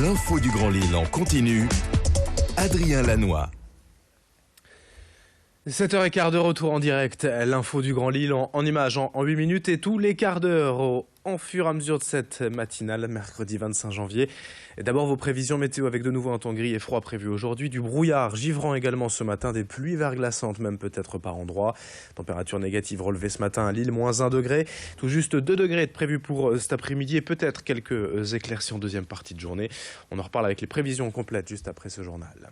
L'info du Grand Lille en continu. Adrien Lanois. 7h15 de retour en direct, l'info du Grand Lille en images en 8 minutes et tous les quarts d'heure en fur et à mesure de cette matinale, mercredi 25 janvier. D'abord vos prévisions météo avec de nouveau un temps gris et froid prévu aujourd'hui, du brouillard givrant également ce matin, des pluies verglaçantes même peut-être par endroits. Température négative relevée ce matin à Lille, moins 1 degré, tout juste 2 degrés de prévu pour cet après-midi et peut-être quelques éclaircies en deuxième partie de journée. On en reparle avec les prévisions complètes juste après ce journal.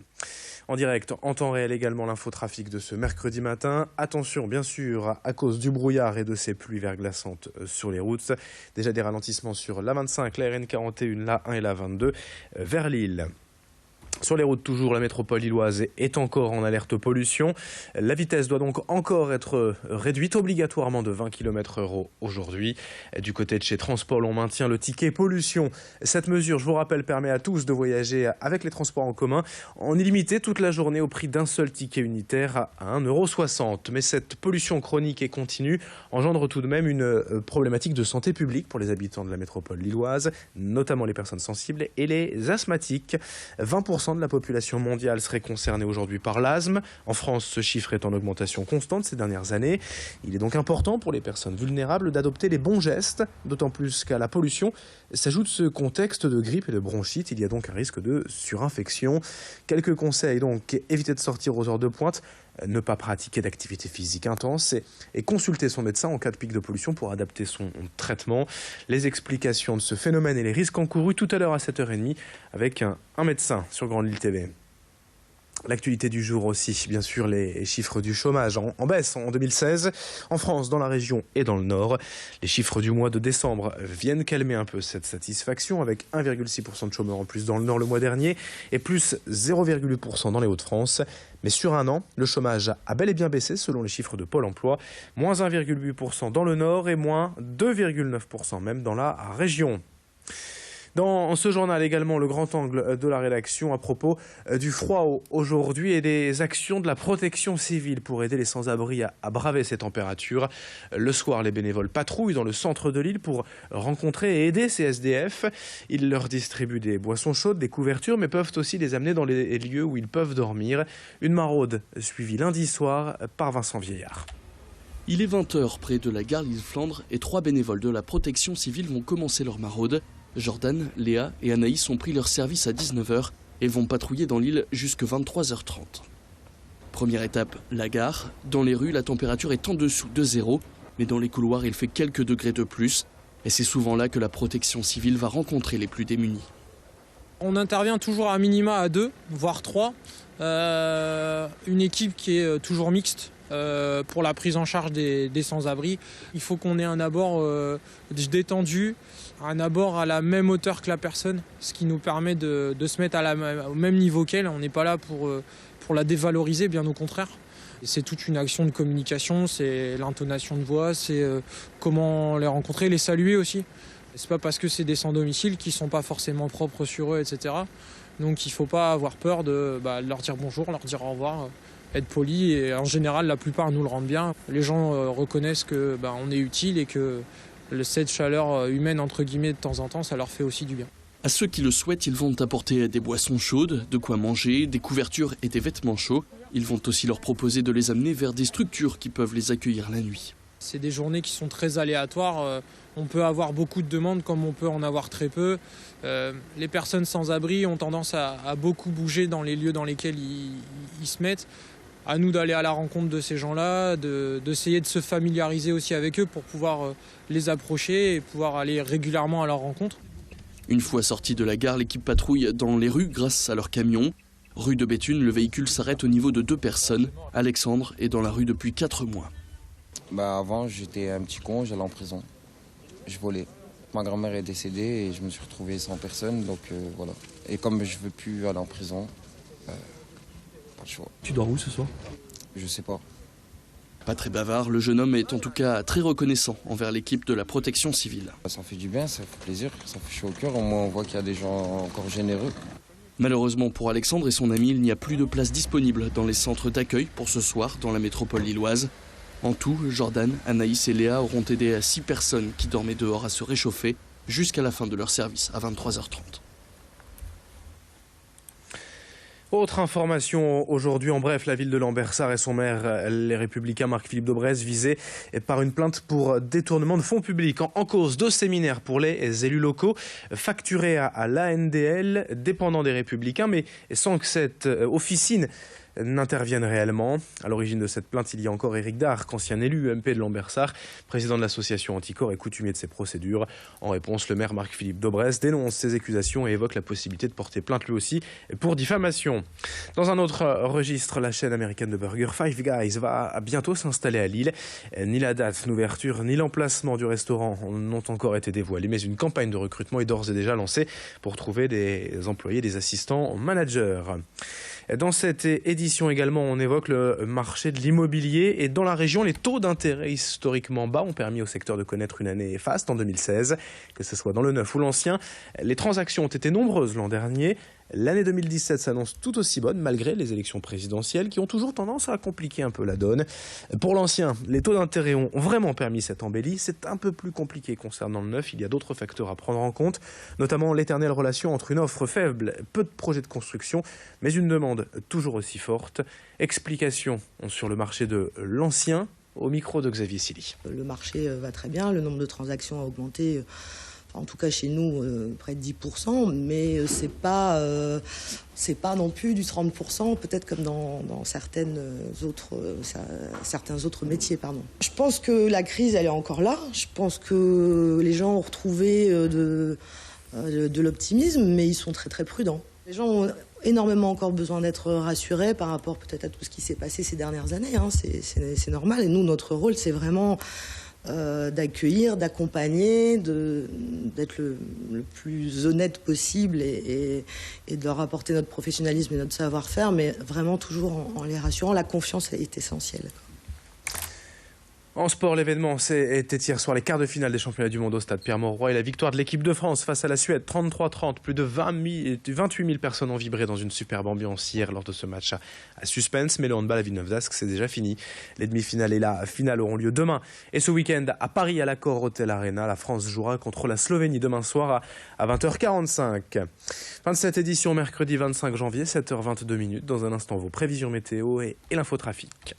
En direct, en temps réel également l'infotrafic de ce mercredi matin. Attention bien sûr à cause du brouillard et de ces pluies verglaçantes sur les routes. Déjà des ralentissements sur la 25, la RN41, la 1 et la 22 vers Lille. Sur les routes toujours, la métropole lilloise est encore en alerte pollution. La vitesse doit donc encore être réduite obligatoirement de 20 km/h aujourd'hui. Du côté de chez Transpol, on maintient le ticket pollution. Cette mesure, je vous rappelle, permet à tous de voyager avec les transports en commun en illimité toute la journée au prix d'un seul ticket unitaire à 1,60 €. Mais cette pollution chronique et continue engendre tout de même une problématique de santé publique pour les habitants de la métropole lilloise, notamment les personnes sensibles et les asthmatiques. 20% de la population mondiale serait concernée aujourd'hui par l'asthme. En France, ce chiffre est en augmentation constante ces dernières années. Il est donc important pour les personnes vulnérables d'adopter les bons gestes, d'autant plus qu'à la pollution s'ajoute ce contexte de grippe et de bronchite. Il y a donc un risque de surinfection. Quelques conseils donc: éviter de sortir aux heures de pointe, ne pas pratiquer d'activité physique intense et consulter son médecin en cas de pic de pollution pour adapter son traitement. Les explications de ce phénomène et les risques encourus tout à l'heure à 7h30 avec un médecin sur Grand Lille TV. L'actualité du jour aussi, bien sûr, les chiffres du chômage en baisse en 2016, en France, dans la région et dans le Nord. Les chiffres du mois de décembre viennent calmer un peu cette satisfaction, avec 1,6% de chômeurs en plus dans le Nord le mois dernier et plus 0,8% dans les Hauts-de-France. Mais sur un an, le chômage a bel et bien baissé selon les chiffres de Pôle emploi, moins 1,8% dans le Nord et moins 2,9% même dans la région. Dans ce journal également, le grand angle de la rédaction à propos du froid aujourd'hui et des actions de la protection civile pour aider les sans-abri à braver ces températures. Le soir, les bénévoles patrouillent dans le centre de Lille pour rencontrer et aider ces SDF. Ils leur distribuent des boissons chaudes, des couvertures, mais peuvent aussi les amener dans les lieux où ils peuvent dormir. Une maraude suivie lundi soir par Vincent Vieillard. Il est 20h près de la gare Lille-Flandre et 3 bénévoles de la protection civile vont commencer leur maraude. Jordan, Léa et Anaïs ont pris leur service à 19h et vont patrouiller dans l'île jusqu'à 23h30. Première étape, la gare. Dans les rues, la température est en dessous de 0, mais dans les couloirs, il fait quelques degrés de plus. Et c'est souvent là que la protection civile va rencontrer les plus démunis. On intervient toujours à minima à 2, voire 3. Une équipe qui est toujours mixte. Pour la prise en charge des sans-abri, il faut qu'on ait un abord détendu, un abord à la même hauteur que la personne, ce qui nous permet de se mettre au même niveau qu'elle. On n'est pas là pour la dévaloriser, bien au contraire. C'est toute une action de communication, c'est l'intonation de voix, c'est comment les rencontrer, les saluer aussi. C'est pas parce que c'est des sans-domicile qui sont pas forcément propres sur eux, etc. Donc il faut pas avoir peur de leur dire bonjour, leur dire au revoir. Être poli, et en général la plupart nous le rendent bien. Les gens reconnaissent que on est utile et que cette chaleur humaine entre guillemets de temps en temps ça leur fait aussi du bien. À ceux qui le souhaitent, ils vont apporter des boissons chaudes, de quoi manger, des couvertures et des vêtements chauds. Ils vont aussi leur proposer de les amener vers des structures qui peuvent les accueillir la nuit. C'est des journées qui sont très aléatoires. On peut avoir beaucoup de demandes comme on peut en avoir très peu. Les personnes sans abri ont tendance à beaucoup bouger dans les lieux dans lesquels ils se mettent. À nous d'aller à la rencontre de ces gens-là, d'essayer de se familiariser aussi avec eux pour pouvoir les approcher et pouvoir aller régulièrement à leur rencontre. Une fois sortis de la gare, l'équipe patrouille dans les rues grâce à leur camion. Rue de Béthune, le véhicule s'arrête au niveau de 2 personnes. Alexandre est dans la rue depuis 4 mois. Avant, j'étais un petit con, j'allais en prison. Je volais. Ma grand-mère est décédée et je me suis retrouvé sans personne, donc voilà. Et comme je veux plus aller en prison, pas le choix. Tu dors où ce soir? Je sais pas. Pas très bavard, le jeune homme est en tout cas très reconnaissant envers l'équipe de la protection civile. Ça fait du bien, ça fait plaisir, ça fait chaud au cœur. Au moins on voit qu'il y a des gens encore généreux. Malheureusement pour Alexandre et son ami, il n'y a plus de place disponible dans les centres d'accueil pour ce soir dans la métropole lilloise. En tout, Jordan, Anaïs et Léa auront aidé à 6 personnes qui dormaient dehors à se réchauffer jusqu'à la fin de leur service à 23h30. Autre information aujourd'hui, en bref, la ville de Lambersart et son maire, les Républicains Marc-Philippe Daubresse, visés par une plainte pour détournement de fonds publics. En cause, 2 séminaires pour les élus locaux facturés à l'ANDL, dépendant des Républicains, mais sans que cette officine n'interviennent réellement. À l'origine de cette plainte, il y a encore Éric Darc, ancien élu UMP de Lambersart, président de l'association Anticorps et coutumier de ces procédures. En réponse, le maire Marc-Philippe Daubresse dénonce ces accusations et évoque la possibilité de porter plainte lui aussi pour diffamation. Dans un autre registre, la chaîne américaine de burgers Five Guys va bientôt s'installer à Lille. Ni la date d'ouverture ni l'emplacement du restaurant n'ont encore été dévoilés, mais une campagne de recrutement est d'ores et déjà lancée pour trouver des employés, des assistants managers. Dans cette édition également, on évoque le marché de l'immobilier et dans la région, les taux d'intérêt historiquement bas ont permis au secteur de connaître une année faste en 2016, que ce soit dans le neuf ou l'ancien. Les transactions ont été nombreuses l'an dernier. L'année 2017 s'annonce tout aussi bonne malgré les élections présidentielles qui ont toujours tendance à compliquer un peu la donne. Pour l'ancien, les taux d'intérêt ont vraiment permis cette embellie. C'est un peu plus compliqué concernant le neuf. Il y a d'autres facteurs à prendre en compte, notamment l'éternelle relation entre une offre faible, peu de projets de construction, mais une demande toujours aussi forte. Explication sur le marché de l'ancien au micro de Xavier Silly. Le marché va très bien, le nombre de transactions a augmenté. En tout cas chez nous, près de 10%, mais c'est pas non plus du 30%, peut-être comme dans certains autres métiers. Pardon. Je pense que la crise, elle est encore là. Je pense que les gens ont retrouvé de l'optimisme, mais ils sont très très prudents. Les gens ont énormément encore besoin d'être rassurés par rapport peut-être à tout ce qui s'est passé ces dernières années. Hein. C'est normal. Et nous, notre rôle, c'est vraiment d'accueillir, d'accompagner, d'être le plus honnête possible et de leur apporter notre professionnalisme et notre savoir-faire, mais vraiment toujours en les rassurant. La confiance est essentielle. En sport, l'événement était hier soir les quarts de finale des championnats du monde au stade Pierre-Mauroy et la victoire de l'équipe de France face à la Suède 33-30. Plus de 28 000 personnes ont vibré dans une superbe ambiance hier lors de ce match à suspense. Mais le handball à Villeneuve-d'Ascq, c'est déjà fini. Les demi-finales et la finale auront lieu demain. Et ce week-end, à Paris, à l'Accor Hotel Arena, la France jouera contre la Slovénie demain soir à 20h45. Fin de cette édition, mercredi 25 janvier, 7h22. Dans un instant, vos prévisions météo et l'infotrafic.